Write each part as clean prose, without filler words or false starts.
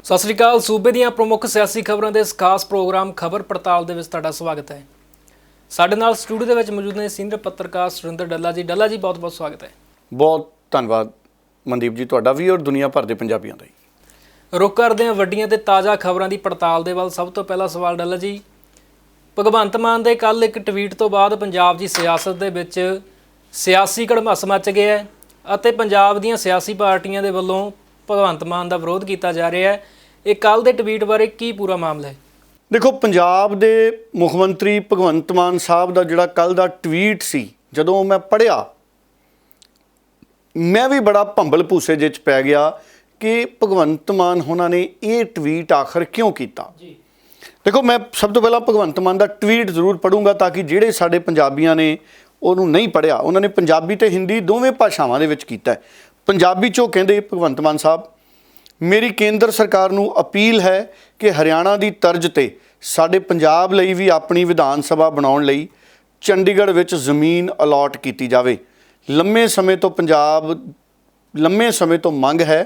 ਸਤਿ ਸ਼੍ਰੀ ਅਕਾਲ। ਸੂਬੇ ਦੀਆਂ ਪ੍ਰਮੁੱਖ ਸਿਆਸੀ ਖਬਰਾਂ ਦੇ ਇਸ ਖਾਸ ਪ੍ਰੋਗਰਾਮ ਖਬਰ ਪੜਤਾਲ ਦੇ ਵਿੱਚ ਤੁਹਾਡਾ ਸਵਾਗਤ ਹੈ। ਸਾਡੇ ਨਾਲ ਸਟੂਡੀਓ ਦੇ ਵਿੱਚ ਮੌਜੂਦ ਨੇ ਸੀਨੀਅਰ ਪੱਤਰਕਾਰ ਸੁਰਿੰਦਰ ਡੱਲਾ ਜੀ। ਡੱਲਾ ਜੀ, ਬਹੁਤ-ਬਹੁਤ ਸਵਾਗਤ ਹੈ। ਬਹੁਤ ਧੰਨਵਾਦ ਮਨਦੀਪ ਜੀ, ਤੁਹਾਡਾ ਵੀ ਔਰ ਦੁਨੀਆ ਭਰ ਦੇ ਪੰਜਾਬੀਆਂ ਦਾ ਹੀ। ਰੁਕ ਕਰਦੇ ਹਾਂ ਵੱਡੀਆਂ ਤੇ ਤਾਜ਼ਾ ਖਬਰਾਂ ਦੀ ਪੜਤਾਲ ਦੇ ਵੱਲ। ਸਭ ਤੋਂ ਪਹਿਲਾ ਸਵਾਲ ਡੱਲਾ ਜੀ, ਭਗਵੰਤ ਮਾਨ ਦੇ ਕੱਲ ਇੱਕ ਟਵੀਟ ਤੋਂ ਬਾਅਦ ਪੰਜਾਬ ਦੀ ਸਿਆਸਤ ਦੇ ਵਿੱਚ ਸਿਆਸੀ ਘੜਮੱਸ ਮੱਚ ਗਿਆ ਹੈ ਅਤੇ ਪੰਜਾਬ ਦੀਆਂ ਸਿਆਸੀ ਪਾਰਟੀਆਂ ਦੇ ਵੱਲੋਂ ਭਗਵੰਤ ਮਾਨ ਦਾ ਵਿਰੋਧ ਕੀਤਾ ਜਾ ਰਿਹਾ ਹੈ। ਇਹ ਕੱਲ ਦੇ ਟਵੀਟ ਬਾਰੇ ਕੀ ਪੂਰਾ ਮਾਮਲਾ ਹੈ? ਦੇਖੋ, ਪੰਜਾਬ ਦੇ ਮੁੱਖ ਮੰਤਰੀ ਭਗਵੰਤ ਮਾਨ ਸਾਹਿਬ ਦਾ ਜਿਹੜਾ ਕੱਲ ਦਾ ਟਵੀਟ ਸੀ, ਜਦੋਂ ਮੈਂ ਪੜ੍ਹਿਆ ਮੈਂ ਵੀ ਬੜਾ ਭੰਬਲ ਭੂਸੇ ਜਿਹੇ 'ਚ ਪੈ ਗਿਆ ਕਿ ਭਗਵੰਤ ਮਾਨ ਉਹਨਾਂ ਨੇ ਇਹ ਟਵੀਟ ਆਖਰ ਕਿਉਂ ਕੀਤਾ। ਦੇਖੋ, ਮੈਂ ਸਭ ਤੋਂ ਪਹਿਲਾਂ ਭਗਵੰਤ ਮਾਨ ਦਾ ਟਵੀਟ ਜ਼ਰੂਰ ਪੜ੍ਹੂੰਗਾ ਤਾਂ ਕਿ ਜਿਹੜੇ ਸਾਡੇ ਪੰਜਾਬੀਆਂ ਨੇ ਉਹਨੂੰ ਨਹੀਂ ਪੜ੍ਹਿਆ, ਉਹਨਾਂ ਨੇ ਪੰਜਾਬੀ ਅਤੇ ਹਿੰਦੀ ਦੋਵੇਂ ਭਾਸ਼ਾਵਾਂ ਦੇ ਵਿੱਚ ਕੀਤਾ। ਪੰਜਾਬੀ 'ਚੋਂ ਕਹਿੰਦੇ ਭਗਵੰਤ ਮਾਨ ਸਾਹਿਬ, ਮੇਰੀ ਕੇਂਦਰ ਸਰਕਾਰ ਨੂੰ ਅਪੀਲ ਹੈ ਕਿ ਹਰਿਆਣਾ ਦੀ ਤਰਜ਼ 'ਤੇ ਸਾਡੇ ਪੰਜਾਬ ਲਈ ਵੀ ਆਪਣੀ ਵਿਧਾਨ ਸਭਾ ਬਣਾਉਣ ਲਈ ਚੰਡੀਗੜ੍ਹ ਵਿੱਚ ਜ਼ਮੀਨ ਅਲਾਟ ਕੀਤੀ ਜਾਵੇ। ਲੰਮੇ ਸਮੇਂ ਤੋਂ ਮੰਗ ਹੈ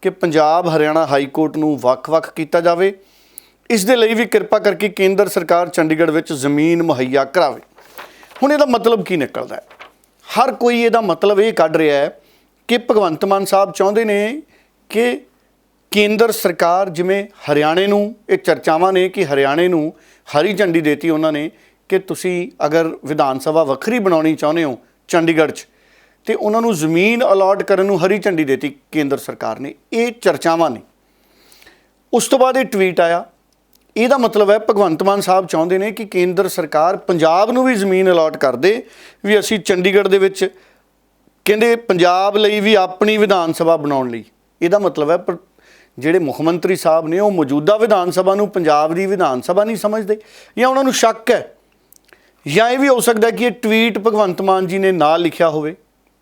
ਕਿ ਪੰਜਾਬ ਹਰਿਆਣਾ ਹਾਈ ਕੋਰਟ ਨੂੰ ਵੱਖ-ਵੱਖ ਕੀਤਾ ਜਾਵੇ। ਇਸ ਦੇ ਲਈ ਵੀ ਕਿਰਪਾ ਕਰਕੇ ਕੇਂਦਰ ਸਰਕਾਰ ਚੰਡੀਗੜ੍ਹ ਵਿੱਚ ਜ਼ਮੀਨ ਮੁਹੱਈਆ ਕਰਾਵੇ। ਹੁਣ ਇਹਦਾ ਮਤਲਬ ਕੀ ਨਿਕਲਦਾ ਹੈ? ਹਰ ਕੋਈ ਇਹਦਾ ਮਤਲਬ ਇਹ ਕੱਢ ਰਿਹਾ ਹੈ ਕਿ ਭਗਵੰਤ ਮਾਨ ਸਾਹਿਬ ਚਾਹੁੰਦੇ ਨੇ ਕਿ ਕੇਂਦਰ ਸਰਕਾਰ, ਜਿਵੇਂ ਹਰਿਆਣੇ ਨੂੰ ਇਹ ਚਰਚਾਵਾਂ ਨੇ ਕਿ ਹਰਿਆਣੇ ਨੂੰ ਹਰੀ ਝੰਡੀ ਦੇਤੀ ਉਹਨਾਂ ਨੇ ਕਿ ਤੁਸੀਂ ਅਗਰ ਵਿਧਾਨ ਸਭਾ ਵੱਖਰੀ ਬਣਾਉਣੀ ਚਾਹੁੰਦੇ ਹੋ ਚੰਡੀਗੜ੍ਹ 'ਚ, ਤੇ ਉਹਨਾਂ ਨੂੰ ਜ਼ਮੀਨ ਅਲਾਟ ਕਰਨ ਨੂੰ ਹਰੀ ਝੰਡੀ ਦੇਤੀ ਕੇਂਦਰ ਸਰਕਾਰ ਨੇ। ਇਹ ਚਰਚਾਵਾਂ ਨੇ। ਉਸ ਤੋਂ ਬਾਅਦ ਇਹ ਟਵੀਟ ਆਇਆ। ਇਹਦਾ ਮਤਲਬ ਹੈ ਭਗਵੰਤ ਮਾਨ ਸਾਹਿਬ ਚਾਹੁੰਦੇ ਨੇ ਕਿ ਕੇਂਦਰ ਸਰਕਾਰ ਪੰਜਾਬ ਨੂੰ ਵੀ ਜ਼ਮੀਨ ਅਲਾਟ ਕਰ ਦੇ, ਵੀ ਅਸੀਂ ਚੰਡੀਗੜ੍ਹ ਦੇ ਵਿੱਚ, ਕਹਿੰਦੇ ਪੰਜਾਬ ਲਈ ਵੀ ਆਪਣੀ ਵਿਧਾਨ ਸਭਾ ਬਣਾਉਣ ਲਈ। ਇਹਦਾ ਮਤਲਬ ਹੈ ਜਿਹੜੇ ਮੁੱਖ ਮੰਤਰੀ ਸਾਹਿਬ ਨੇ ਉਹ ਮੌਜੂਦਾ ਵਿਧਾਨ ਸਭਾ ਨੂੰ ਪੰਜਾਬ ਦੀ ਵਿਧਾਨ ਸਭਾ ਨਹੀਂ ਸਮਝਦੇ, ਜਾਂ ਉਹਨਾਂ ਨੂੰ ਸ਼ੱਕ ਹੈ, ਜਾਂ ਇਹ ਵੀ ਹੋ ਸਕਦਾ ਕਿ ਇਹ ਟਵੀਟ ਭਗਵੰਤ ਮਾਨ ਜੀ ਨੇ ਨਾ ਲਿਖਿਆ ਹੋਵੇ,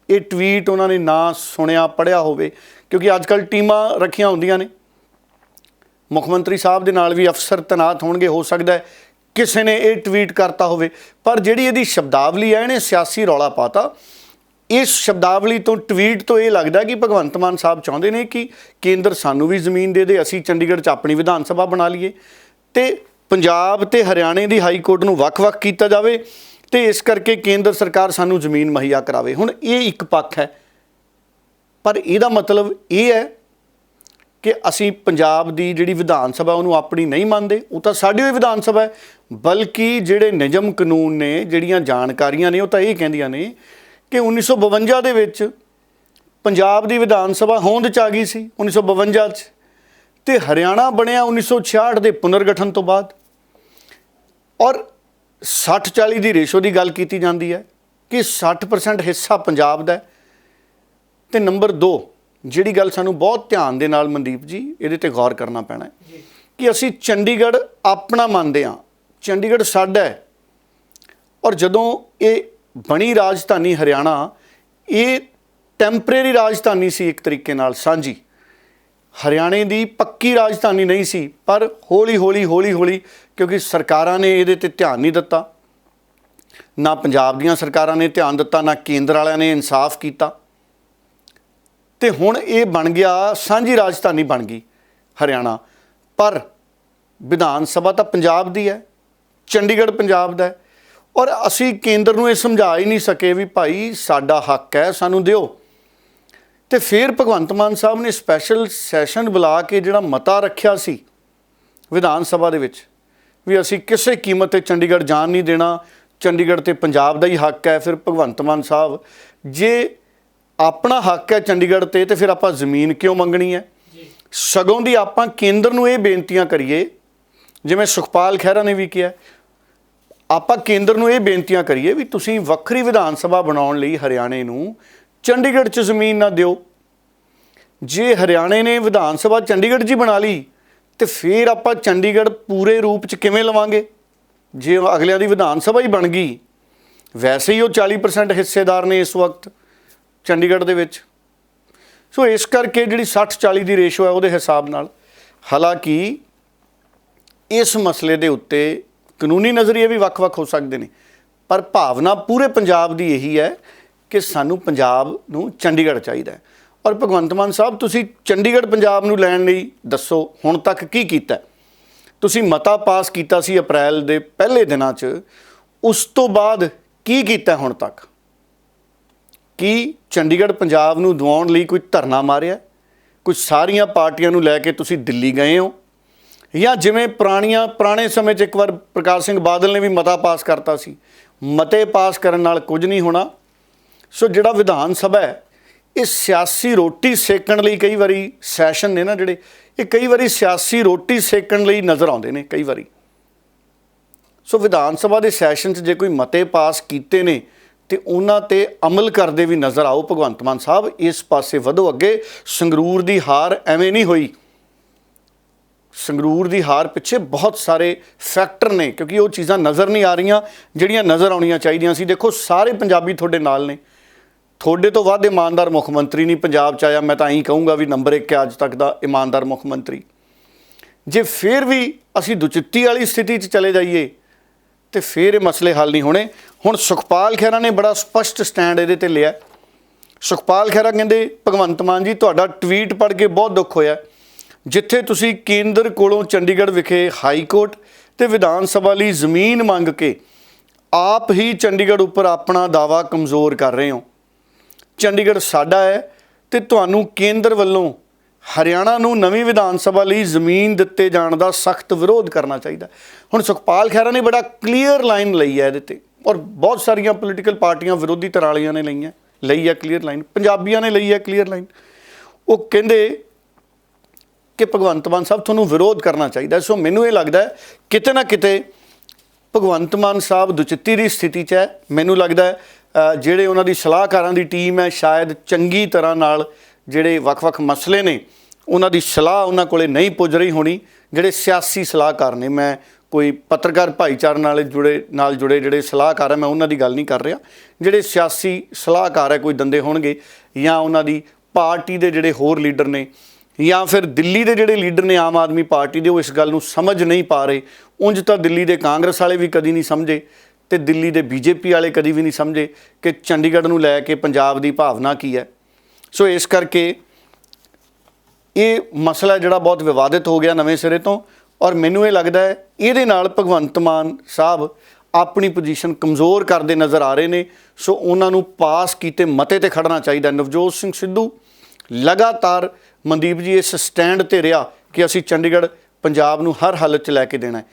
ਇਹ ਟਵੀਟ ਉਹਨਾਂ ਨੇ ਨਾ ਸੁਣਿਆ ਪੜ੍ਹਿਆ ਹੋਵੇ, ਕਿਉਂਕਿ ਅੱਜ ਕੱਲ੍ਹ ਟੀਮਾਂ ਰੱਖੀਆਂ ਹੁੰਦੀਆਂ ਨੇ। ਮੁੱਖ ਮੰਤਰੀ ਸਾਹਿਬ ਦੇ ਨਾਲ ਵੀ ਅਫਸਰ ਤੈਨਾਤ ਹੋਣਗੇ, ਹੋ ਸਕਦਾ ਹੈ ਕਿਸੇ ਨੇ ਇਹ ਟਵੀਟ ਕਰਤਾ ਹੋਵੇ, ਪਰ ਜਿਹੜੀ ਇਹਦੀ ਸ਼ਬਦਾਵਲੀ ਹੈ ਇਹਨੇ ਸਿਆਸੀ ਰੌਲਾ ਪਾਤਾ। ਇਸ ਸ਼ਬਦਾਵਲੀ ਤੋਂ, ਟਵੀਟ ਤੋਂ ਇਹ ਲੱਗਦਾ ਕਿ ਭਗਵੰਤ ਮਾਨ ਸਾਹਿਬ ਚਾਹੁੰਦੇ ਨੇ ਕਿ ਕੇਂਦਰ ਸਾਨੂੰ ਵੀ ਜ਼ਮੀਨ ਦੇ ਦੇ, ਅਸੀਂ ਚੰਡੀਗੜ੍ਹ 'ਚ ਆਪਣੀ ਵਿਧਾਨ ਸਭਾ ਬਣਾ ਲਈਏ ਅਤੇ ਪੰਜਾਬ ਅਤੇ ਹਰਿਆਣੇ ਦੀ ਹਾਈ ਕੋਰਟ ਨੂੰ ਵੱਖ-ਵੱਖ ਕੀਤਾ ਜਾਵੇ, ਅਤੇ ਇਸ ਕਰਕੇ ਕੇਂਦਰ ਸਰਕਾਰ ਸਾਨੂੰ ਜ਼ਮੀਨ ਮੁਹੱਈਆ ਕਰਾਵੇ। ਹੁਣ ਇਹ ਇੱਕ ਪੱਖ ਹੈ, ਪਰ ਇਹਦਾ ਮਤਲਬ ਇਹ ਹੈ ਕਿ ਅਸੀਂ ਪੰਜਾਬ ਦੀ ਜਿਹੜੀ ਵਿਧਾਨ ਸਭਾ ਉਹਨੂੰ ਆਪਣੀ ਨਹੀਂ ਮੰਨਦੇ। ਉਹ ਤਾਂ ਸਾਡੀ ਹੋਈ ਵਿਧਾਨ ਸਭਾ ਹੈ, ਬਲਕਿ ਜਿਹੜੇ ਨਿਯਮ ਕਾਨੂੰਨ ਨੇ, ਜਿਹੜੀਆਂ ਜਾਣਕਾਰੀਆਂ ਨੇ, ਉਹ ਤਾਂ ਇਹ ਕਹਿੰਦੀਆਂ ਨੇ ਕਿ 1952 ਦੇ ਵਿੱਚ ਪੰਜਾਬ ਦੀ ਵਿਧਾਨ ਸਭਾ ਹੋਂਦ 'ਚ ਆ ਗਈ ਸੀ 1952 'ਚ, ਅਤੇ ਹਰਿਆਣਾ ਬਣਿਆ 1966 ਦੇ ਪੁਨਰਗਠਨ ਤੋਂ ਬਾਅਦ। ਔਰ 60-40 ਦੀ ਰੇਸ਼ੋ ਦੀ ਗੱਲ ਕੀਤੀ ਜਾਂਦੀ ਹੈ ਕਿ 60% ਹਿੱਸਾ ਪੰਜਾਬ ਦਾ ਹੈ। ਅਤੇ ਨੰਬਰ 2, ਜਿਹੜੀ ਗੱਲ ਸਾਨੂੰ ਬਹੁਤ ਧਿਆਨ ਦੇ ਨਾਲ ਮਨਦੀਪ ਜੀ ਇਹਦੇ 'ਤੇ ਗੌਰ ਕਰਨਾ ਪੈਣਾ ਹੈ ਕਿ ਅਸੀਂ ਚੰਡੀਗੜ੍ਹ ਆਪਣਾ ਮੰਨਦੇ ਹਾਂ, ਚੰਡੀਗੜ੍ਹ ਸਾਡਾ ਹੈ। ਔਰ ਜਦੋਂ ਇਹ ਬਣੀ ਰਾਜਧਾਨੀ ਹਰਿਆਣਾ, ਇਹ ਟੈਂਪਰੇਰੀ ਰਾਜਧਾਨੀ ਸੀ ਇੱਕ ਤਰੀਕੇ ਨਾਲ ਸਾਂਝੀ, ਹਰਿਆਣੇ ਦੀ ਪੱਕੀ ਰਾਜਧਾਨੀ ਨਹੀਂ ਸੀ। ਪਰ ਹੌਲੀ ਹੌਲੀ ਕਿਉਂਕਿ ਸਰਕਾਰਾਂ ਨੇ ਇਹਦੇ 'ਤੇ ਧਿਆਨ ਨਹੀਂ ਦਿੱਤਾ, ਨਾ ਪੰਜਾਬ ਦੀਆਂ ਸਰਕਾਰਾਂ ਨੇ ਧਿਆਨ ਦਿੱਤਾ, ਨਾ ਕੇਂਦਰ ਵਾਲਿਆਂ ਨੇ ਇਨਸਾਫ ਕੀਤਾ, ਅਤੇ ਹੁਣ ਇਹ ਬਣ ਗਿਆ, ਸਾਂਝੀ ਰਾਜਧਾਨੀ ਬਣ ਗਈ ਹਰਿਆਣਾ। ਪਰ ਵਿਧਾਨ ਸਭਾ ਤਾਂ ਪੰਜਾਬ ਦੀ ਹੈ, ਚੰਡੀਗੜ੍ਹ ਪੰਜਾਬ ਦਾ ਹੈ। ਔਰ ਅਸੀਂ ਕੇਂਦਰ ਨੂੰ ਇਹ ਸਮਝਾ ਹੀ ਨਹੀਂ ਸਕੇ ਵੀ ਭਾਈ ਸਾਡਾ ਹੱਕ ਹੈ, ਸਾਨੂੰ ਦਿਓ। ਅਤੇ ਫਿਰ ਭਗਵੰਤ ਮਾਨ ਸਾਹਿਬ ਨੇ ਸਪੈਸ਼ਲ ਸੈਸ਼ਨ ਬੁਲਾ ਕੇ ਜਿਹੜਾ ਮਤਾ ਰੱਖਿਆ ਸੀ ਵਿਧਾਨ ਸਭਾ ਦੇ ਵਿੱਚ ਵੀ ਅਸੀਂ ਕਿਸੇ ਕੀਮਤ 'ਤੇ ਚੰਡੀਗੜ੍ਹ ਜਾਣ ਨਹੀਂ ਦੇਣਾ, ਚੰਡੀਗੜ੍ਹ 'ਤੇ ਪੰਜਾਬ ਦਾ ਹੀ ਹੱਕ ਹੈ। ਫਿਰ ਭਗਵੰਤ ਮਾਨ ਸਾਹਿਬ, ਜੇ ਆਪਣਾ ਹੱਕ ਹੈ ਚੰਡੀਗੜ੍ਹ 'ਤੇ, ਫਿਰ ਆਪਾਂ ਜ਼ਮੀਨ ਕਿਉਂ ਮੰਗਣੀ ਹੈ? ਸਗੋਂ ਦੀ ਆਪਾਂ ਕੇਂਦਰ ਨੂੰ ਇਹ ਬੇਨਤੀਆਂ ਕਰੀਏ, ਜਿਵੇਂ ਸੁਖਪਾਲ ਖਹਿਰਾ ਨੇ ਵੀ ਕਿਹਾ, ਆਪਾਂ ਕੇਂਦਰ ਨੂੰ ਇਹ ਬੇਨਤੀਆਂ ਕਰੀਏ ਵੀ ਤੁਸੀਂ ਵੱਖਰੀ ਵਿਧਾਨ ਸਭਾ ਬਣਾਉਣ ਲਈ ਹਰਿਆਣੇ ਨੂੰ ਚੰਡੀਗੜ੍ਹ 'ਚ ਜ਼ਮੀਨ ਨਾ ਦਿਓ। ਜੇ ਹਰਿਆਣੇ ਨੇ ਵਿਧਾਨ ਸਭਾ ਚੰਡੀਗੜ੍ਹ 'ਚ ਹੀ ਬਣਾ ਲਈ, ਅਤੇ ਫਿਰ ਆਪਾਂ ਚੰਡੀਗੜ੍ਹ ਪੂਰੇ ਰੂਪ 'ਚ ਕਿਵੇਂ ਲਵਾਂਗੇ? ਜੇ ਅਗਲਿਆਂ ਦੀ ਵਿਧਾਨ ਸਭਾ ਹੀ ਬਣ ਗਈ, ਵੈਸੇ ਹੀ ਉਹ 40% ਹਿੱਸੇਦਾਰ ਨੇ ਇਸ ਵਕਤ ਚੰਡੀਗੜ੍ਹ ਦੇ ਵਿੱਚ। ਸੋ ਇਸ ਕਰਕੇ ਜਿਹੜੀ 60-40 ਦੀ ਰੇਸ਼ੋ ਹੈ ਉਹਦੇ ਹਿਸਾਬ ਨਾਲ, ਹਾਲਾਂਕਿ ਇਸ ਮਸਲੇ ਦੇ ਉੱਤੇ ਕਾਨੂੰਨੀ ਨਜ਼ਰੀਏ ਵੀ ਵੱਖ-ਵੱਖ ਹੋ ਸਕਦੇ ਨੇ, ਪਰ ਭਾਵਨਾ ਪੂਰੇ ਪੰਜਾਬ ਦੀ ਇਹੀ ਹੈ ਕਿ ਸਾਨੂੰ ਪੰਜਾਬ ਨੂੰ ਚੰਡੀਗੜ੍ਹ ਚਾਹੀਦਾ ਹੈ। ਔਰ ਭਗਵੰਤ ਮਾਨ ਸਾਹਿਬ ਤੁਸੀਂ ਚੰਡੀਗੜ੍ਹ ਪੰਜਾਬ ਨੂੰ ਲੈਣ ਲਈ ਦੱਸੋ ਹੁਣ ਤੱਕ ਕੀ ਕੀਤਾ? ਤੁਸੀਂ ਮਤਾ ਪਾਸ ਕੀਤਾ ਸੀ ਅਪ੍ਰੈਲ ਦੇ ਪਹਿਲੇ ਦਿਨਾਂ 'ਚ, ਉਸ ਤੋਂ ਬਾਅਦ ਕੀ ਕੀਤਾ ਹੁਣ ਤੱਕ? ਕੀ ਚੰਡੀਗੜ੍ਹ ਪੰਜਾਬ ਨੂੰ ਦਿਵਾਉਣ ਲਈ ਕੋਈ ਧਰਨਾ ਮਾਰਿਆ? ਕੁਝ ਸਾਰੀਆਂ ਪਾਰਟੀਆਂ ਨੂੰ ਲੈ ਕੇ ਤੁਸੀਂ ਦਿੱਲੀ ਗਏ ਹੋ? ਜਾਂ ਜਿਵੇਂ ਪੁਰਾਣੇ ਸਮੇਂ 'ਚ ਇੱਕ ਵਾਰ ਪ੍ਰਕਾਸ਼ ਸਿੰਘ ਬਾਦਲ ਨੇ ਵੀ ਮਤਾ ਪਾਸ ਕਰਤਾ ਸੀ, ਮਤੇ ਪਾਸ ਕਰਨ ਨਾਲ ਕੁਝ ਨਹੀਂ ਹੋਣਾ। ਸੋ ਜਿਹੜਾ ਵਿਧਾਨ ਸਭਾ ਹੈ, ਇਹ ਸਿਆਸੀ ਰੋਟੀ ਸੇਕਣ ਲਈ ਕਈ ਵਾਰੀ ਸੈਸ਼ਨ ਨੇ ਨਾ ਜਿਹੜੇ, ਇਹ ਕਈ ਵਾਰੀ ਸਿਆਸੀ ਰੋਟੀ ਸੇਕਣ ਲਈ ਨਜ਼ਰ ਆਉਂਦੇ ਨੇ ਕਈ ਵਾਰੀ। ਸੋ ਵਿਧਾਨ ਸਭਾ ਦੇ ਸੈਸ਼ਨ 'ਚ ਜੇ ਕੋਈ ਮਤੇ ਪਾਸ ਕੀਤੇ ਨੇ ਤੇ ਉਹਨਾਂ ਤੇ ਅਮਲ ਕਰਦੇ ਵੀ ਨਜ਼ਰ ਆਓ। ਭਗਵੰਤ ਮਾਨ ਸਾਹਿਬ ਇਸ ਪਾਸੇ ਵਧੋ ਅੱਗੇ। ਸੰਗਰੂਰ ਦੀ ਹਾਰ ਐਵੇਂ ਨਹੀਂ ਹੋਈ। ਸੰਗਰੂਰ ਦੀ ਹਾਰ ਪਿੱਛੇ ਬਹੁਤ ਸਾਰੇ ਫੈਕਟਰ ਨੇ, ਕਿਉਂਕਿ ਉਹ ਚੀਜ਼ਾਂ ਨਜ਼ਰ ਨਹੀਂ ਆ ਰਹੀਆਂ ਜਿਹੜੀਆਂ ਨਜ਼ਰ ਆਉਣੀਆਂ ਚਾਹੀਦੀਆਂ ਸੀ। ਦੇਖੋ ਸਾਰੇ ਪੰਜਾਬੀ ਤੁਹਾਡੇ ਨਾਲ ਨੇ, ਤੁਹਾਡੇ ਤੋਂ ਵੱਧ ਇਮਾਨਦਾਰ ਮੁੱਖ ਮੰਤਰੀ ਨਹੀਂ ਪੰਜਾਬ 'ਚ ਆਇਆ। ਮੈਂ ਤਾਂ ਇਹੀ ਕਹੂੰਗਾ ਵੀ ਨੰਬਰ 1 ਹੈ ਅੱਜ ਤੱਕ ਦਾ ਇਮਾਨਦਾਰ ਮੁੱਖ ਮੰਤਰੀ। ਜੇ ਫਿਰ ਵੀ ਅਸੀਂ ਦੁਚਿੱਤੀ ਵਾਲੀ ਸਥਿਤੀ 'ਚ ਚਲੇ ਜਾਈਏ ਤੇ ਫਿਰ ਇਹ ਮਸਲੇ ਹੱਲ ਨਹੀਂ ਹੋਣੇ। ਹੁਣ ਸੁਖਪਾਲ ਖਹਿਰਾ ਨੇ ਬੜਾ ਸਪਸ਼ਟ ਸਟੈਂਡ ਇਹਦੇ ਤੇ ਲਿਆ। ਸੁਖਪਾਲ ਖਹਿਰਾ ਕਹਿੰਦੇ ਭਗਵੰਤ ਮਾਨ ਜੀ ਤੁਹਾਡਾ ਟਵੀਟ ਪੜ੍ਹ ਕੇ ਬਹੁਤ ਦੁੱਖ ਹੋਇਆ, ਜਿੱਥੇ ਤੁਸੀਂ ਕੇਂਦਰ ਕੋਲੋਂ ਚੰਡੀਗੜ੍ਹ ਵਿਖੇ ਹਾਈ ਕੋਰਟ ਤੇ ਵਿਧਾਨ ਸਭਾ ਲਈ ਜ਼ਮੀਨ ਮੰਗ ਕੇ ਆਪ ਹੀ ਚੰਡੀਗੜ੍ਹ ਉੱਪਰ ਆਪਣਾ ਦਾਅਵਾ ਕਮਜ਼ੋਰ ਕਰ ਰਹੇ ਹੋ। ਚੰਡੀਗੜ੍ਹ ਸਾਡਾ ਹੈ ਤੇ ਤੁਹਾਨੂੰ ਕੇਂਦਰ ਵੱਲੋਂ ਹਰਿਆਣਾ ਨੂੰ ਨਵੀਂ ਵਿਧਾਨ ਸਭਾ ਲਈ ਜ਼ਮੀਨ ਦਿੱਤੇ ਜਾਣ ਦਾ ਸਖਤ ਵਿਰੋਧ ਕਰਨਾ ਚਾਹੀਦਾ। ਹੁਣ ਸੁਖਪਾਲ ਖਹਿਰਾ ਨੇ ਬੜਾ ਕਲੀਅਰ ਲਾਈਨ ਲਈ ਹੈ ਇਹਦੇ ਤੇ, ਔਰ ਬਹੁਤ ਸਾਰੀਆਂ ਪੋਲੀਟੀਕਲ ਪਾਰਟੀਆਂ ਵਿਰੋਧੀ ਧਿਰਾਂ ਵਾਲੀਆਂ ਨੇ ਲਈ ਹੈ ਕਲੀਅਰ ਲਾਈਨ, ਪੰਜਾਬੀਆਂ ਨੇ ਲਈ ਹੈ ਕਲੀਅਰ ਲਾਈਨ। ਉਹ ਕਹਿੰਦੇ ਕਿ ਭਗਵੰਤ ਮਾਨ ਸਾਹਿਬ ਤੁਹਾਨੂੰ ਵਿਰੋਧ ਕਰਨਾ ਚਾਹੀਦਾ। ਸੋ ਮੈਨੂੰ ਇਹ ਲੱਗਦਾ ਕਿਤੇ ਨਾ ਕਿਤੇ ਭਗਵੰਤ ਮਾਨ ਸਾਹਿਬ ਦੁਚਿੱਤੀ ਦੀ ਸਥਿਤੀ 'ਚ ਹੈ। ਮੈਨੂੰ ਲੱਗਦਾ ਜਿਹੜੇ ਉਹਨਾਂ ਦੀ ਸਲਾਹਕਾਰਾਂ ਦੀ ਟੀਮ ਹੈ ਸ਼ਾਇਦ ਚੰਗੀ ਤਰ੍ਹਾਂ ਨਾਲ ਜਿਹੜੇ ਵੱਖ-ਵੱਖ ਮਸਲੇ ਨੇ ਉਹਨਾਂ ਦੀ ਸਲਾਹ ਉਹਨਾਂ ਕੋਲੇ ਨਹੀਂ ਪੁੱਜ ਰਹੀ ਹੋਣੀ। ਜਿਹੜੇ ਸਿਆਸੀ ਸਲਾਹਕਾਰ ਨੇ, ਮੈਂ ਕੋਈ ਪੱਤਰਕਾਰ ਭਾਈਚਾਰੇ ਨਾਲ ਜੁੜੇ ਜਿਹੜੇ ਸਲਾਹਕਾਰ ਹੈ ਮੈਂ ਉਹਨਾਂ ਦੀ ਗੱਲ ਨਹੀਂ ਕਰ ਰਿਹਾ। ਜਿਹੜੇ ਸਿਆਸੀ ਸਲਾਹਕਾਰ ਹੈ ਕੋਈ ਦੰਦੇ ਹੋਣਗੇ ਜਾਂ ਉਹਨਾਂ ਦੀ ਪਾਰਟੀ ਦੇ ਜਿਹੜੇ ਹੋਰ ਲੀਡਰ ਨੇ ਜਾਂ ਫਿਰ ਦਿੱਲੀ ਦੇ ਜਿਹੜੇ ਲੀਡਰ ਨੇ ਆਮ ਆਦਮੀ ਪਾਰਟੀ ਦੇ, ਉਹ ਇਸ ਗੱਲ ਨੂੰ ਸਮਝ ਨਹੀਂ ਪਾ ਰਹੇ। ਉਂਝ ਤਾਂ ਦਿੱਲੀ ਦੇ ਕਾਂਗਰਸ ਵਾਲੇ ਵੀ ਕਦੀ ਨਹੀਂ ਸਮਝੇ ਤੇ ਦਿੱਲੀ ਦੇ ਬੀਜੇਪੀ ਵਾਲੇ ਕਦੀ ਵੀ ਨਹੀਂ ਸਮਝੇ ਕਿ ਚੰਡੀਗੜ੍ਹ ਨੂੰ ਲੈ ਕੇ ਪੰਜਾਬ ਦੀ ਭਾਵਨਾ ਕੀ ਹੈ। ਸੋ ਇਸ ਕਰਕੇ ਇਹ ਮਸਲਾ ਜਿਹੜਾ ਬਹੁਤ ਵਿਵਾਦਿਤ ਹੋ ਗਿਆ ਨਵੇਂ ਸਿਰੇ ਤੋਂ, ਔਰ ਮੈਨੂੰ ਇਹ ਲੱਗਦਾ ਹੈ ਇਹਦੇ ਨਾਲ ਭਗਵੰਤ ਮਾਨ ਸਾਹਿਬ ਆਪਣੀ ਪੋਜੀਸ਼ਨ ਕਮਜ਼ੋਰ ਕਰਦੇ ਨਜ਼ਰ ਆ ਰਹੇ ਨੇ। ਸੋ ਉਹਨਾਂ ਨੂੰ ਪਾਸ ਕੀਤੇ ਮਤੇ ਤੇ ਖੜਨਾ ਚਾਹੀਦਾ। ਨਵਜੋਤ ਸਿੰਘ ਸਿੱਧੂ ਲਗਾਤਾਰ ਮਨਦੀਪ ਜੀ ਇਸ ਸਟੈਂਡ ਤੇ ਰਿਹਾ ਕਿ ਅਸੀਂ ਚੰਡੀਗੜ੍ਹ ਪੰਜਾਬ ਨੂੰ ਹਰ ਹਾਲਤ 'ਚ ਲੈ ਕੇ ਦੇਣਾ ਹੈ।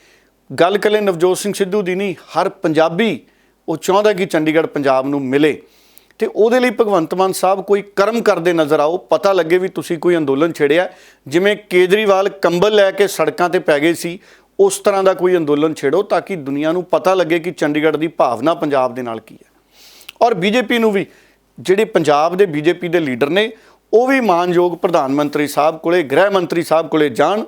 ਗੱਲ ਇਕੱਲੇ ਨਵਜੋਤ ਸਿੰਘ ਸਿੱਧੂ ਦੀ ਨਹੀਂ, ਹਰ ਪੰਜਾਬੀ ਉਹ ਚਾਹੁੰਦਾ ਕਿ ਚੰਡੀਗੜ੍ਹ ਪੰਜਾਬ ਨੂੰ ਮਿਲੇ ਤੇ ਉਹਦੇ ਲਈ ਭਗਵੰਤ ਮਾਨ ਸਾਹਿਬ ਕੋਈ ਕਰਮ ਕਰਦੇ ਨਜ਼ਰ ਆਓ। ਪਤਾ ਲੱਗੇ ਵੀ ਤੁਸੀਂ ਕੋਈ ਅੰਦੋਲਨ ਛੇੜਿਆ, ਜਿਵੇਂ ਕੇਜਰੀਵਾਲ ਕੰਬਲ ਲੈ ਕੇ ਸੜਕਾਂ ਤੇ ਪੈ ਗਏ ਸੀ, ਉਸ ਤਰ੍ਹਾਂ ਦਾ ਕੋਈ ਅੰਦੋਲਨ ਛੇੜੋ ਤਾਂ ਕਿ ਦੁਨੀਆ ਨੂੰ ਪਤਾ ਲੱਗੇ ਕਿ ਚੰਡੀਗੜ੍ਹ ਦੀ ਭਾਵਨਾ ਪੰਜਾਬ ਦੇ ਨਾਲ ਕੀ ਹੈ। ਔਰ ਬੀਜੇਪੀ ਨੂੰ ਵੀ, ਜਿਹੜੇ ਪੰਜਾਬ ਦੇ ਬੀਜੇਪੀ ਦੇ ਲੀਡਰ ਨੇ ਉਹ ਵੀ ਮਾਨਯੋਗ ਪ੍ਰਧਾਨ ਮੰਤਰੀ ਸਾਹਿਬ ਕੋਲੇ, ਗ੍ਰਹਿ ਮੰਤਰੀ ਸਾਹਿਬ ਕੋਲੇ ਜਾਣ